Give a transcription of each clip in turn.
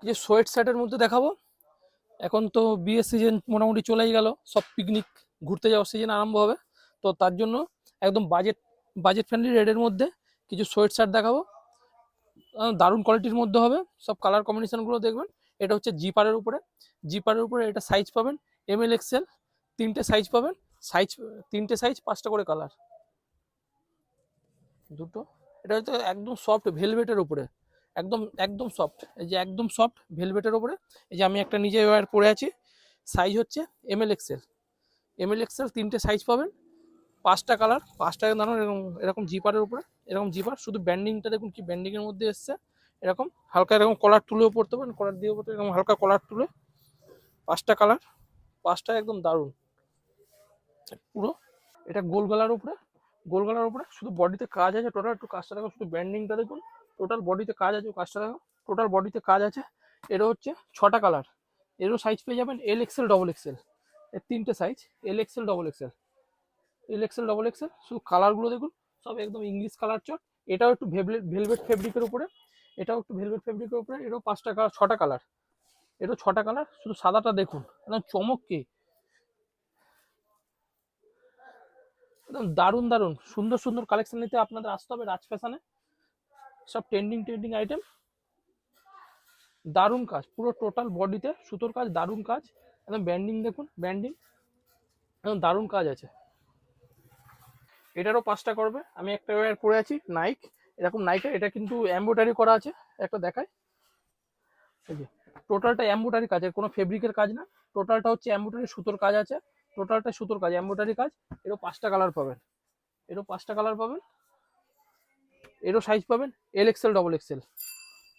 যে সোয়েট শার্টের মধ্যে দেখাবো। এখন তো বিয়ের সিজন মোটামুটি চলেই গেল, সব পিকনিক ঘুরতে যাওয়ার সিজন আরম্ভ হবে। তো তার জন্য একদম বাজেট ফ্রেন্ডলি রেটের মধ্যে কিছু সোয়েট শার্ট দেখাবো। দারুণ কোয়ালিটির মধ্যে হবে, সব কালার কম্বিনেশনগুলো দেখবেন। এটা হচ্ছে জিপারের উপরে এটা সাইজ পাবেন ML XL, তিনটে সাইজ পাবেন। সাইজ তিনটে সাইজ, 5টা করে কালার, দুটো। এটা হচ্ছে একদম সফট ভেলভেটের উপরে, একদম একদম সফট, এই যে একদম সফট ভেলভেটের উপরে। এই যে আমি একটা নিজে ওয়্যার পরে আছি, সাইজ হচ্ছে ML XL, তিনটে সাইজ পাবেন, 5টা কালার, 5টা দাঁড়ানো। এরকম এরকম জিপারের উপরে, এরকম জিপার, শুধু ব্যান্ডিংটা দেখুন কি ব্যান্ডিংয়ের মধ্যে এসছে। এরকম হালকা এরকম কলার তুলেও পড়তে পারেন, কলার দিয়েও পড়তে, এরকম হালকা কলার তুলে। 5টা কালার, 5টা একদম দারুণ পুরো। এটা গোল গলার উপরে শুধু বডিতে কাজ আছে টোটাল। একটু কাজটা দেখো, শুধু ব্যান্ডিংটা দেখুন, টোটাল বডিতে কাজ আছে, কাজটা দেখো, টোটাল বডিতে কাজ আছে। এরও হচ্ছে 6টা কালার, এরও সাইজ পেয়ে যাবেন LXL XXL, এর তিনটে সাইজ, LXL XXL। শুধু কালারগুলো দেখুন, সব একদম ইংলিশ কালার চট। এটাও একটু ভেলভেট ফেব্রিকের উপরে, এরও 5টা কালার, 6টা কালার, এরও 6টা কালার। শুধু সাদাটা দেখুন, একদম চমৎকে, একদম দারুণ দারুণ সুন্দর সুন্দর কালেকশন নিতে আপনাদের আসতে হবে রাজ ফ্যাশনে। সব ট্রেন্ডিং আইটেম, দারুণ কাজ, পুরো টোটাল বডিতে সুতোর কাজ, দারুণ কাজ। একদম ব্যান্ডিং দেখুন, ব্যান্ডিং একদম দারুণ কাজ আছে। এটারও 5টা করবে। আমি একটা ওয়্যার পরে আছি নাইক, এরকম নাইকের, এটা কিন্তু এমব্রয়ডারি করা আছে, একটা দেখায়। এই যে টোটালটা এমব্রয়ডারি কাজের, কোনো ফেব্রিকের কাজ না, টোটালটা হচ্ছে এমব্রয়ডারি, সুতোর কাজ আছে, টোটালটা সুতোর কাজ, এমব্রয়ডারি কাজ। এরও 5টা কালার পাবেন, এরও 5টা কালার পাবেন। এরও সাইজ পাবেন LXL XXL,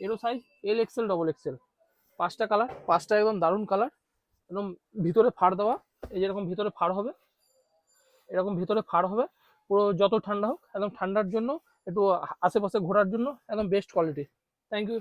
এরও সাইজ LXL XXL। 5টা কালার, 5টা একদম দারুণ কালার, একদম ভিতরে ফাড় দেওয়া। এই যেরকম ভিতরে ফাড় হবে, এরকম ভিতরে ফাড় হবে পুরো। যত ঠান্ডা হোক, একদম ঠান্ডার জন্য, একটু আশেপাশে ঘোরার জন্য একদম বেস্ট কোয়ালিটি। Thank you.